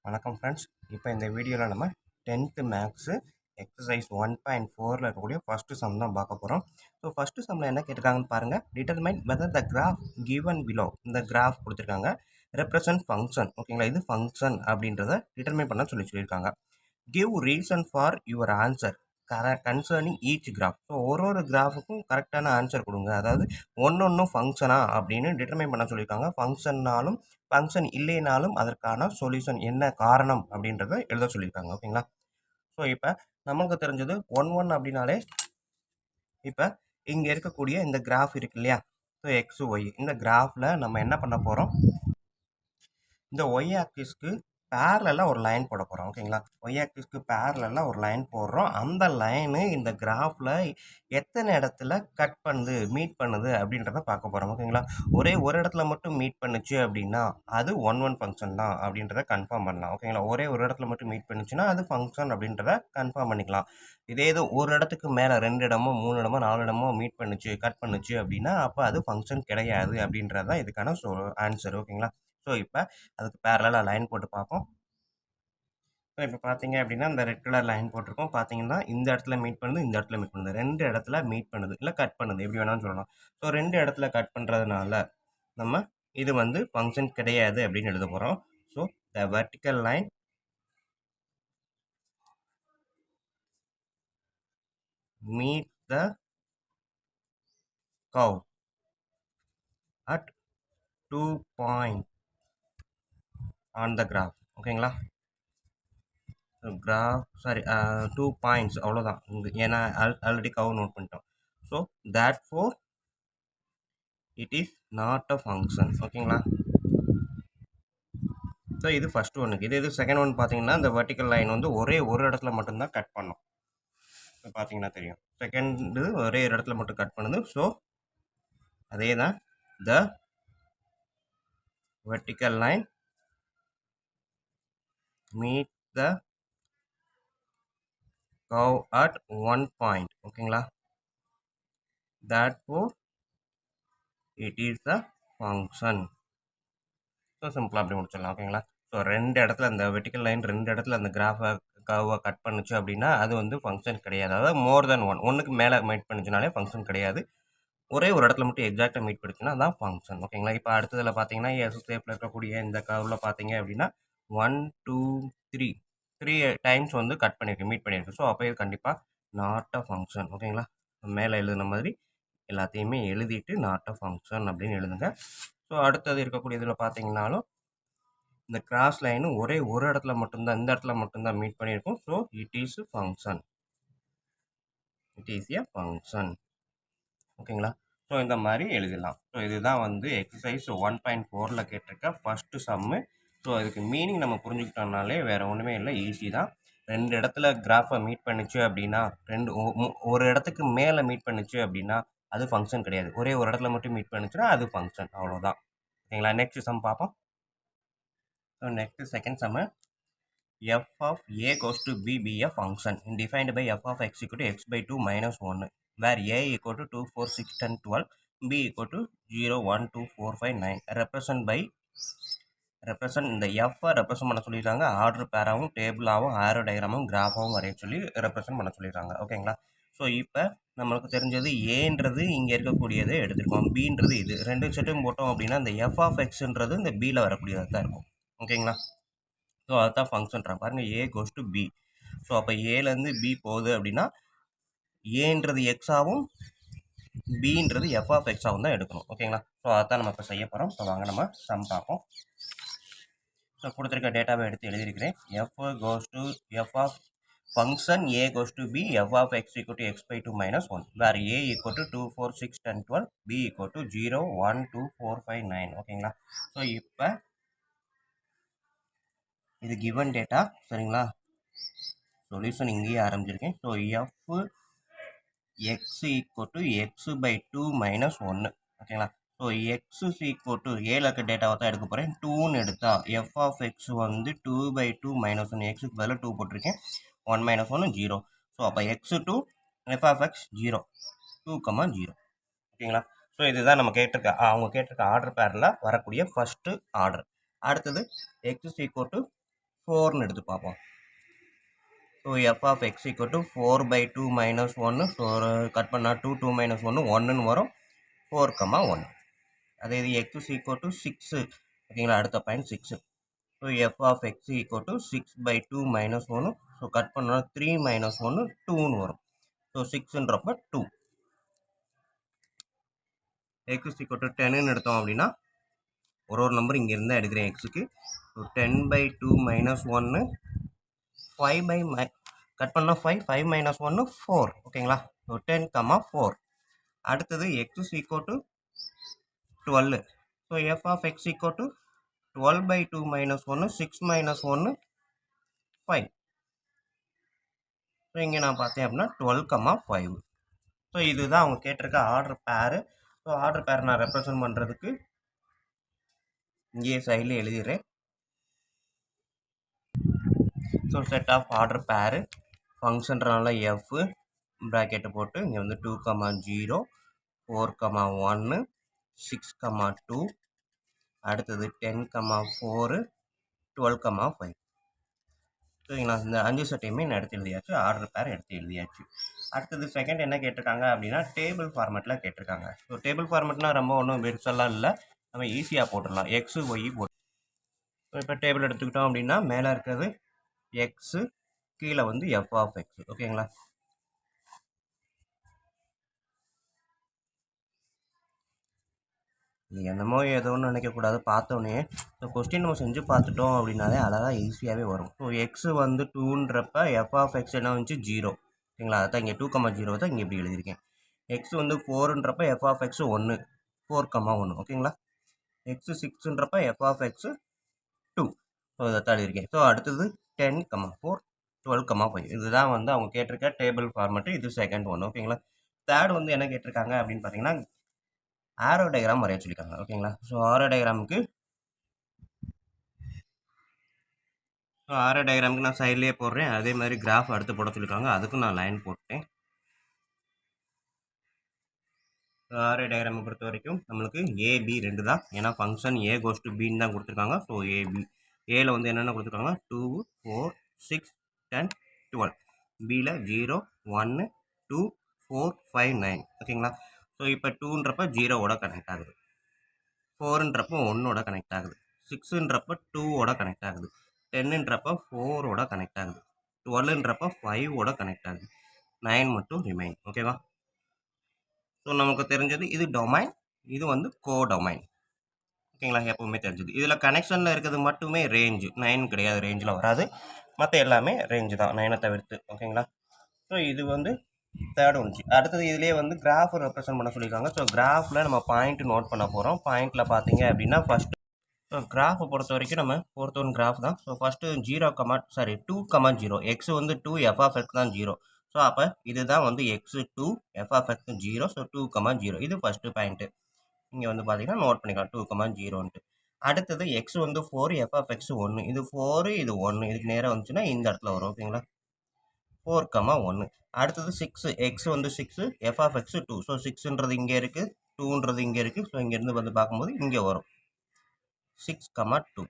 வணக்கம் ஃப்ரெண்ட்ஸ். இப்போ இந்த வீடியோவில் நம்ம 10th மேக்ஸு எக்ஸசைஸ் 1.4ல் இருக்கக்கூடிய ஃபஸ்ட்டு சம் தான் பார்க்க போகிறோம். ஸோ ஃபஸ்ட்டு சம்மில் என்ன கேட்டிருக்காங்கன்னு பாருங்கள். Determine whether the graph given below. இந்த கிராஃப் கொடுத்துருக்காங்க. Represent function. ஓகேங்களா, இது ஃபங்க்ஷன் அப்படின்றத டிட்டர்மைன் பண்ண சொல்லியிருக்காங்க. Give reason for your answer concerning each graph. So ஒரு கிராஃபுக்கும் கரெக்டான ஆன்சர் கொடுங்க. அதாவது ஒன்றும் ஃபங்க்ஷனா அப்படின்னு டிட்டர்மைன் பண்ண சொல்லியிருக்காங்க. ஃபங்க்ஷன்னாலும் ஃபங்க்ஷன் இல்லைனாலும் அதற்கான சொல்யூஷன் என்ன காரணம் அப்படின்றத எழுத சொல்லியிருக்காங்க. ஓகேங்களா, ஸோ இப்போ நமக்கு தெரிஞ்சது ஒன் அப்படின்னாலே இப்போ இங்கே இருக்கக்கூடிய இந்த கிராஃப் இருக்கு இல்லையா, ஸோ எக்ஸ் ஒய், இந்த கிராஃபில் நம்ம என்ன பண்ண போகிறோம், இந்த ஒய் ஆக்சிஸ்க்கு பேரலாக ஒரு லைன் போட போகிறோம். ஓகேங்களா, ஒய் ஆக்சிஸ்க்கு பேரலாக ஒரு லைன் போடுறோம். அந்த லைனு இந்த கிராஃபில் எத்தனை இடத்துல கட் பண்ணுது, மீட் பண்ணுது அப்படின்றத பார்க்க போகிறோம். ஓகேங்களா, ஒரே ஒரு இடத்துல மட்டும் மீட் பண்ணுச்சு அப்படின்னா அது ஒன் ஃபங்க்ஷன் தான் அப்படின்றத கன்ஃபார்ம் பண்ணலாம். ஓகேங்களா, ஒரே ஒரு இடத்துல மட்டும் மீட் பண்ணுச்சுன்னா அது ஃபங்க்ஷன் அப்படின்றத கன்ஃபார்ம் பண்ணிக்கலாம். இதே இது ஒரு இடத்துக்கு மேலே 2 இடமோ 3 இடமோ 4 இடமோ மீட் பண்ணுச்சு, கட் பண்ணுச்சு அப்படின்னா அப்போ அது ஃபங்க்ஷன் கிடையாது அப்படின்றது தான் இதுக்கான ஆன்சர். ஓகேங்களா, ஸோ இப்போ அதுக்கு பேரலாக லைன் போட்டு பார்ப்போம். ஸோ இப்போ பார்த்தீங்க அப்படின்னா இந்த ரெட் கலர் லைன் போட்டிருக்கோம். பார்த்தீங்கன்னா இந்த இடத்துல மீட் பண்ணுது, இந்த இடத்துல மீட் பண்ணுது, 2 இடத்துல மீட் பண்ணுது, இல்லை கட் பண்ணுது, எப்படி வேணாலும் சொல்லலாம். ஸோ 2 இடத்துல கட் பண்ணுறதுனால நம்ம இது வந்து ஃபங்க்ஷன் கிடையாது அப்படின்னு எழுத போகிறோம். So the vertical line meet the curve at 2 point on the graph. ஓகேங்களா, கிராஃப் சாரி 2 பாயிண்ட்ஸ் அவ்வளோதான். ஏன்னா ஆல்ரெடி கர்வ் நோட் பண்ணிட்டோம். So that four it is not a function. ஓகேங்களா, ஸோ இது ஃபஸ்ட் ஒன்றுக்கு. இது செகண்ட் ஒன் பார்த்தீங்கன்னா இந்த வெர்டிக்கல் லைன் வந்து ஒரே ஒரு இடத்துல மட்டும்தான் கட் பண்ணும். இப்போ பார்த்தீங்கன்னா தெரியும், செகண்டு ஒரே ஒரு இடத்துல மட்டும் கட் பண்ணுது. ஸோ அதே தான் த vertical line meet the curve at 1 point. ஓகேங்களா, therefore it is a function. So சிம்பிளாக அப்படி முடிச்சிடலாம். ஓகேங்களா, ஸோ 2 இடத்துல அந்த வெர்டிக்கல் லைன் 2 இடத்துல அந்த கிராஃபை கர்வை கட் பண்ணுச்சு அப்படின்னா அது வந்து ஃபங்க்ஷன் கிடையாது. அதாவது மோர் தென் ஒன்றுக்கு மேலே மீட் பண்ணுச்சுனாலே ஃபங்க்ஷன் கிடையாது. ஒரே ஒரு இடத்துல மட்டும் எக்ஸாக்டாக மீட் பண்ணுச்சுன்னா அதான் ஃபங்க்ஷன். ஓகேங்களா, இப்போ அடுத்ததில் பார்த்தீங்கன்னா எஸ் ஷேப்பில் இருக்கக்கூடிய இந்த கர்வில் பார்த்தீங்க அப்படின்னா 1 2 3 டைம்ஸ் வந்து கட் பண்ணியிருக்கு, மீட் பண்ணியிருக்கு. ஸோ அப்போ இது கண்டிப்பாக நாட் அ ஃபங்க்ஷன். ஓகேங்களா, மேலே எழுதுன மாதிரி எல்லாத்தையுமே எழுதிட்டு நாட் அ ஃபங்க்ஷன் அப்படின்னு எழுதுங்க. ஸோ அடுத்தது இருக்கக்கூடிய இதில் பார்த்தீங்கன்னாலும் இந்த கிராஸ் லைனு ஒரே ஒரு இடத்துல மட்டும்தான், இந்த இடத்துல மட்டும்தான் மீட் பண்ணியிருக்கும். So it is function, it is a function. ஓகேங்களா, ஸோ இந்த மாதிரி எழுதிடலாம். ஸோ இதுதான் வந்து எக்ஸசைஸ் 1.4ல் கேட்டிருக்க ஃபஸ்ட்டு சம்மு. ஸோ இதுக்கு மீனிங் நம்ம புரிஞ்சுக்கிட்டோம்னாலே வேறு ஒன்றுமே இல்லை, ஈஸி தான். 2 இடத்துல கிராஃபை மீட் பண்ணுச்சு அப்படின்னா ஒரு இடத்துக்கு மேலே மீட் பண்ணுச்சு அப்படின்னா அது ஃபங்க்ஷன் கிடையாது. ஒரே ஒரு இடத்துல மட்டும் மீட் பண்ணுச்சுன்னா அது ஃபங்க்ஷன், அவ்வளோதான். ஓகேங்களா, நெக்ஸ்ட் சம் பார்ப்போம். So next second Jammu, f of a goes to b be a function defined by f of x equal to x by 2 minus 1, where a equal to 2 4 6 10 12, b equal to 0 1 2 4 5 9. Represent இந்த எஃப்பை represent பண்ண சொல்லியிருக்காங்க. Order பேராகவும் டேபிளாகவும் ஆரோ டயக்ராமும் கிராஃபாகவும் வரைய சொல்லி represent பண்ண சொல்லியிருக்காங்க. ஓகேங்களா, so இப்போ நம்மளுக்கு தெரிஞ்சது ஏன்றது இங்கே இருக்கக்கூடியதை எடுத்துருக்கோம், பின்றது இது ரெண்டு செட்டும் போட்டோம் அப்படின்னா இந்த எஃப் ஆஃப் எக்ஸ்ன்றது இந்த பியில் வரக்கூடியதாக தான் இருக்கும். ஓகேங்களா, ஸோ அதுதான் ஃபங்க்ஷன்றாங்க பாருங்கள், ஏ கோஸ் டு பி. ஸோ அப்போ ஏலேருந்து பி போகுது அப்படின்னா ஏன்றது எக்ஸாகவும் பின்றது எஃப் ஆஃப் எக்ஸாகவும் தான் எடுக்கணும். ஓகேங்களா, ஸோ அதான் நம்ம இப்போ செய்ய போகிறோம். ஸோ வாங்க நம்ம சம் பார்ப்போம். ஸோ கொடுத்துருக்க டேட்டாவை எடுத்து எழுதியிருக்கிறேன். F goes to f of function A goes to B f of x equal to x by 2 minus 1, வேறு A equal to 2 4 6 10 12, B equal to 0 1 2 4 5 9. ஓகேங்களா, ஸோ இப்போ இது கிவன் டேட்டா. சரிங்களா, சொல்யூஷன் இங்கேயே ஆரம்பிச்சிருக்கேன். So f x equal to x by 2 minus 1. ஓகேங்களா, so X equal to ஏல இருக்க டேட்டாவை தான் எடுக்க போகிறேன். 2ன்னு எடுத்தா எஃப் ஆஃப் எக்ஸ் வந்து 2 by 2 minus 1, எக்ஸுக்கு பதிலாக 2 போட்டிருக்கேன். 1 minus 1 0. ஸோ அப்போ x to f of x 0 2, 0. ஓகேங்களா, ஸோ இதுதான் நம்ம கேட்டிருக்க அவங்க கேட்டிருக்க ஆர்டர் பேரில் வரக்கூடிய ஃபஸ்ட்டு ஆர்டர். அடுத்தது எக்ஸ் ஈக்குவல் டு 4ன்னு எடுத்து பார்ப்போம். So f of x equal to 4/2 minus 1. So cut பண்ணால் 2 2 மைனஸ் 1 1ன்னு வரும். 4,1. அதே இது எக்ஸ் ஈக்குவல் டு 6. ஓகேங்களா, அடுத்த point 6. So f of x equal to 6/2 minus 1. So cut பண்ணால் 3 மைனஸ் 1 2ன்னு வரும். ஸோ 6ன்றப்ப 2. எக்ஸ் ஈக்குவல் டு 10ன்னு எடுத்தோம் அப்படின்னா ஒரு நம்பர் இங்கே இருந்தால் எடுக்கிறேன் எக்ஸுக்கு. ஸோ 10/2 மைனஸ் 1 5 கட் பண்ணால் 5 மைனஸ் 1 4. ஓகேங்களா, ஸோ 10,4. அடுத்தது x equal to 12. So f of x equal to 12/2 minus 1 6 minus 1 5. So இங்கே நான் பார்த்தேன் அப்படின்னா 12,5. ஸோ இதுதான் அவங்க கேட்டிருக்க ஆர்டர் பேரு. ஸோ ஆர்டர் பேர் நான் ரெப்ரசன்ட் பண்ணுறதுக்கு இங்கேயே சைடில் எழுதிடுறேன். ஸோ செட் ஆஃப் ஆர்டர் பேரு ஃபங்க்ஷன்றனால எஃப் ப்ராக்கெட்டை போட்டு இங்கே வந்து 2,0 4,1 6,2 அடுத்தது 10,4 12,5. சரிங்களா, இந்த 5 செட்டையுமே நான் எடுத்து எழுதியாச்சு. ஆர்டர் பேர் எடுத்து எழுதியாச்சு. அடுத்தது செகண்ட் என்ன கேட்டிருக்காங்க அப்படின்னா டேபிள் ஃபார்மேட்டில் கேட்டிருக்காங்க. ஸோ டேபிள் ஃபார்மேட்னால் ரொம்ப ஒன்றும் பெருசெல்லாம் இல்லை, நம்ம ஈஸியாக போட்டுடலாம். எக்ஸு ஒய் போட்டு இப்போ டேபிள் எடுத்துக்கிட்டோம் அப்படின்னா மேலே இருக்கிறது எக்ஸு, கீழே வந்து எஃப் ஆஃப் எக்ஸ். ஓகேங்களா, இது என்னமோ ஏதோன்னு நினைக்கக்கூடாது. பார்த்தோன்னே இந்த கொஸ்டின் நம்ம செஞ்சு பார்த்துட்டோம் அப்படின்னாலே அழகாக ஈஸியாகவே வரும். ஸோ எக்ஸு வந்து 2ன்றப்ப எஃப் ஆஃப் எக்ஸ் என்ன வந்துச்சு 0. ஓகேங்களா, அதான் இங்கே 2,0 தான் இங்கே இப்படி எழுதியிருக்கேன். எக்ஸ் வந்து 4ன்றப்ப எஃப் ஆஃப் எக்ஸ் 1 4,1. ஓகேங்களா, எக்ஸு 6ன்றப்ப எஃப் ஆஃப் எக்ஸு 2. ஸோ இதை தான் எழுதியிருக்கேன். ஸோ அடுத்தது 10,4 12,5. இதுதான் வந்து அவங்க கேட்டிருக்க டேபிள் ஃபார்மேட்டு. இது செகண்ட் ஒன். ஓகேங்களா, தேர்ட் வந்து என்ன கேட்டிருக்காங்க அப்படின்னு பார்த்தீங்கன்னா ஆரோ டயக்ராம் வரைய சொல்லியிருக்காங்க. ஓகேங்களா, ஸோ ஆரோ டயக்ராமுக்கு நான் சைட்லேயே போடுறேன். அதே மாதிரி கிராஃப் அடுத்து போட சொல்லியிருக்காங்க, அதுக்கும் நான் லைன் போட்டேன். ஆரோ டயக்ராமை பொறுத்த வரைக்கும் நம்மளுக்கு ஏபி 2 தான். ஏன்னா ஃபங்க்ஷன் ஏ கோஸ் டு பின்னு தான் கொடுத்துருக்காங்க. ஸோ ஏபி ஏல வந்து என்னென்ன கொடுத்துருக்காங்க 2 4 6 10 12. பியில் 0 1 2 4 5 9. ஓகேங்களா, ஸோ இப்போ 2ன்றப்ப 0வோட கனெக்ட் ஆகுது, 4ன்றப்ப 1ஓட கனெக்ட் ஆகுது, 6ன்றப்ப 2ஓட கனெக்ட் ஆகுது, 10ன்றப்ப 4ஓட கனெக்ட் ஆகுது, 12ன்றப்ப 5ஓட கனெக்ட் ஆகுது, 9 மட்டும் ரிமைன். ஓகேவா, ஸோ நமக்கு தெரிஞ்சது இது டொமைன், இது வந்து கோ டொமைன். ஓகேங்களா, எப்பவுமே தெரிஞ்சது. இதில் கனெக்ஷனில் இருக்கிறது மட்டுமே ரேஞ்சு, 9 கிடையாது, ரேஞ்சில் வராது. மற்ற எல்லாமே ரேஞ்சு தான் 9 தவிர்த்து. ஓகேங்களா, ஸோ இது வந்து தேர்ட் வந்துச்சு. அடுத்தது இதிலே வந்து கிராஃப் ரெப்ரசன்ட் பண்ண சொல்லியிருக்காங்க. ஸோ கிராஃபில் நம்ம பாயிண்ட் நோட் பண்ண போகிறோம். பாயிண்டில் பார்த்தீங்க அப்படின்னா ஃபஸ்ட்டு ஸோ கிராஃபை பொறுத்த வரைக்கும் நம்ம ஃபோர்த் ஒன் கிராஃப் தான். ஸோ ஃபஸ்ட்டு 2,0 எக்ஸ் வந்து 2 எஃப் ஆஃப் எக்ஸ் தான் 0. ஸோ அப்போ இதுதான் வந்து x 2 f of x 0. So 2,0 இது ஃபஸ்ட்டு பாயிண்ட்டு. இங்கே வந்து பார்த்தீங்கன்னா நோட் பண்ணிக்கலாம் 2,0ன்ட்டு. அடுத்தது எக்ஸ் வந்து 4 எஃப் ஆஃப் எக்ஸ் 1. இது 4 இது 1. இதுக்கு நேராக வந்துச்சுன்னா இந்த இடத்துல வரும். ஓகேங்களா, 4,1. அடுத்தது 6 எக்ஸ் வந்து 6 எஃப் ஆஃப் எக்ஸ் 2. ஸோ 6ன்றது இங்கே இருக்குது, 2ன்றது இங்கே இருக்குது. ஸோ இங்கேருந்து வந்து பார்க்கும்போது இங்கே வரும் 6,2.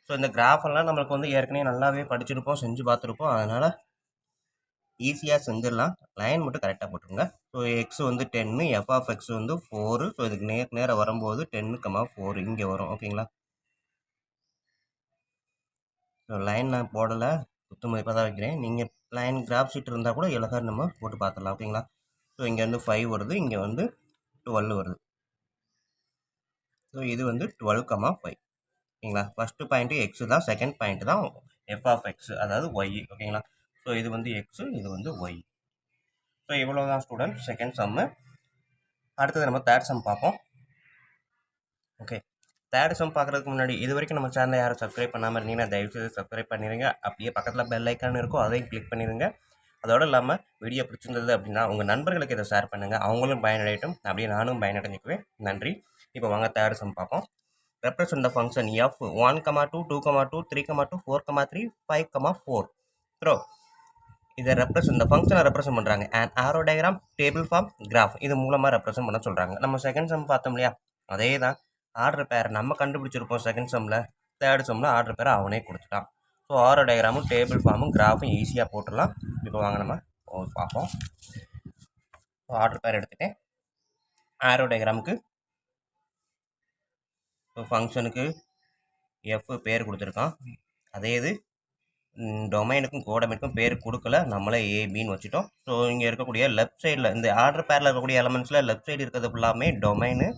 ஸோ இந்த கிராஃபெல்லாம் நம்மளுக்கு வந்து ஏற்கனவே நல்லாவே படிச்சிருப்போம், செஞ்சு பார்த்துருப்போம். அதனால் ஈஸியாக செஞ்சிடலாம். லைன் மட்டும் கரெக்டாக போட்டுருங்க. ஸோ எக்ஸ் வந்து 10, எஃப் ஆஃப் எக்ஸ் வந்து 4. ஸோ இதுக்கு நேராக வரும்போது 10,4 இங்கே வரும். ஓகேங்களா, ஸோ லைன் நான் போடலை, குத்து மதிப்பாக தான் வைக்கிறேன். நீங்கள் லைன் கிராஃப் ஷீட் இருந்தால் கூட எவ்வளோ நம்ம போட்டு பார்த்துடலாம். ஓகேங்களா, ஸோ இங்கே வந்து 5 வருது, இங்கே வந்து 12 வருது. ஸோ இது வந்து 12,5. ஓகேங்களா, ஃபஸ்ட்டு பாயிண்ட்டு எக்ஸு தான், செகண்ட் பாயிண்ட்டு தான் எஃப் ஆஃப் எக்ஸ், அதாவது ஒய். ஓகேங்களா, ஸோ இது வந்து எக்ஸு, இது வந்து ஒய். ஸோ இவ்வளோ தான் ஸ்டூடெண்ட் செகண்ட் சம்மு. அடுத்தது நம்ம தேர்ட் சம் பார்ப்போம். ஓகே, தேர்ட் சம் பார்க்குறதுக்கு முன்னாடி இது வரைக்கும் நம்ம சேனலை யாரும் சப்ஸ்கிரைப் பண்ணாமல் இருந்தீங்கன்னா தயவுசெய்து சப்ஸ்கிரைப் பண்ணிடுங்க. அப்படியே பக்கத்தில் பெல் ஐக்கான் இருக்கும், அதையும் கிளிக் பண்ணிடுங்க. அதோடு இல்லாமல் வீடியோ பிடிச்சிருந்தது அப்படின்னா உங்கள் நண்பர்களுக்கு இதை ஷேர் பண்ணுங்கள், அவங்களும் பயனடையட்டும். அப்படியே நானும் பயனடைஞ்சிக்குவேன். நன்றி. இப்போ வாங்க தேர்ட் சம் பார்ப்போம். Represent the function f 1, 2, 2, 3, 4, 3, 5, 4. Bro இதை இந்த ஃபங்க்ஷனை ரெப்ரசென்ட் பண்ணுறாங்க. And arrow diagram, table form, graph இது மூலமாக ரெப்ரசென்ட் பண்ண சொல்கிறாங்க. நம்ம செகண்ட் சம் பார்த்தோம் இல்லையா, அதே தான். ஆர்டர் பேர் நம்ம கண்டுபிடிச்சிருப்போம் செகண்ட் சம்மில். தேர்ட் சம்மில் ஆர்டர் பேரை அவனே கொடுத்துட்டான். ஸோ ஸோ ஆரோ டயக்ராமும் டேபிள் ஃபார்மும் கிராஃபும் ஈஸியாக போட்டுடலாம். இப்போ வாங்க நம்ம பார்ப்போம். ஸோ ஆர்டர் பேர் எடுத்துகிட்டேன். ஆரோ டயக்ராமுக்கு ஸோ ஃபங்க்ஷனுக்கு எஃப் பேர் கொடுத்துருக்கான். அதே இது டொமைனுக்கும் கோடமைனுக்கும் பேர் கொடுக்கல, நம்மளே ஏபின்னு வச்சுட்டோம். ஸோ இங்கே இருக்கக்கூடிய லெஃப்ட் சைடில் இந்த ஆர்டர் பேரில் இருக்கக்கூடிய எலமெண்ட்ஸில் லெஃப்ட் சைடு இருக்கிறது ஃபுல்லாமே டொமைனு,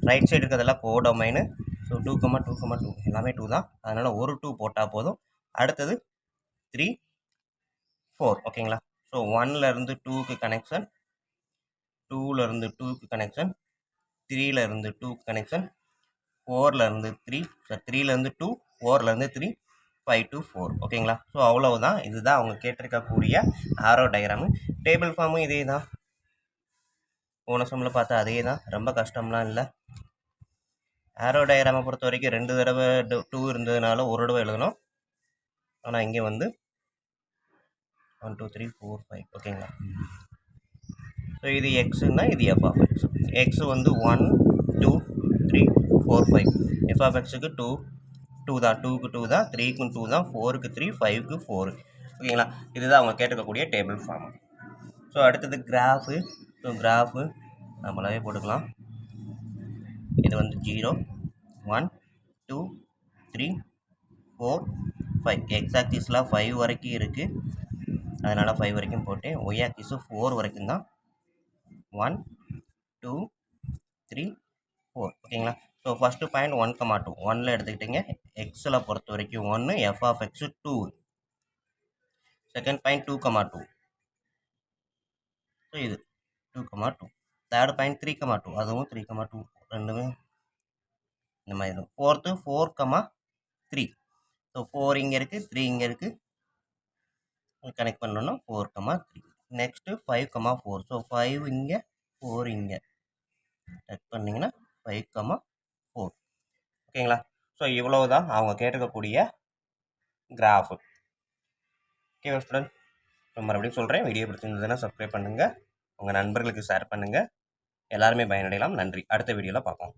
ரைட் சைடு இருக்கிறதெல்லாம் கோடொமைனு. ஸோ 2,2,2 எல்லாமே 2 தான். அதனால் ஒரு 2 போட்டால் போதும். அடுத்தது 3, 4 ஓகேங்களா. ஸோ 1லேருந்து 2க்கு கனெக்ஷன், 2லேருந்து 2க்கு கனெக்ஷன், 3லேருந்து 2க்கு கனெக்ஷன், 4லேருந்து 3, 3லேருந்து 2, 4லேருந்து 3, 5 to 4 ஓகேங்களா. ஸோ அவ்வளவுதான். இதுதான் அவங்க கேட்டிருக்கக்கூடிய ஆரோ டயக்ராமு. டேபிள் ஃபார்மும் இதே தான். போன சம்மில் பார்த்தா அதே தான், ரொம்ப கஷ்டம்லாம் இல்லை. ஆரோ டயக்ராமை பொறுத்த வரைக்கும் 2 தடவை 2 இருந்ததுனால ஒரு தடவை எழுதணும். ஆனால் இங்கே வந்து 1 2 3 4 5 ஓகேங்களா. ஸோ இது எக்ஸுன்னா இது எஃப் ஆஃப் எக்ஸ். எக்ஸ் வந்து 1 2 3 4 5. எஃப் ஆஃப் எக்ஸுக்கு 2 தான், 2க்கு 2 தான், 3க்கும் 2 தான், 4க்கு 3, 5க்கு 4 ஓகேங்களா. இதுதான் அவங்க கேட்டுக்கக்கூடிய டேபிள் ஃபார்ம். ஸோ அடுத்தது கிராஃபு. ஸோ கிராஃபு நம்மளாவே போட்டுக்கலாம். இது வந்து 0 1 2 3 4 5. எக்ஸ் ஆக்சிஸில் 5 வரைக்கும் இருக்குது, அதனால் 5 வரைக்கும் போட்டேன். ஒய் ஆக்சிஸு 4 வரைக்கும் தான். 1 2 3 4 ஓகேங்களா. ஸோ ஃபஸ்ட்டு பாயிண்ட் 1,2 1ல் எடுத்துக்கிட்டிங்க. எக்ஸில் பொறுத்த வரைக்கும் 1, f of x 2. Second point 2,2. So இது 2,2. தேர்ட் பாயிண்ட் 3,2, அதுவும் 3,2. ரெண்டுமே இந்த மாதிரி இருக்கும். ஃபோர்த்து 4,3. ஸோ 4 இங்கே இருக்குது, 3 இங்கே இருக்குது, கனெக்ட் பண்ணோன்னா 4,3. நெக்ஸ்ட்டு 5,4. ஸோ 5 இங்கே, 4 இங்கே, டச் பண்ணிங்கன்னா 5,4 ஓகேங்களா. ஸோ இவ்வளவு தான் அவங்க கேட்டுக்கக்கூடிய கிராஃபு. ஓகேவா ஸ்டூடெண்ட். ஸோ மறுபடியும் சொல்கிறேன், வீடியோ பிடிச்சிருந்ததுன்னா சப்ஸ்கிரைப் பண்ணுங்கள், உங்கள் நண்பர்களுக்கு ஷேர் பண்ணுங்கள், எல்லாருமே பயனடையலாம். நன்றி. அடுத்த வீடியோவில் பார்ப்போம்.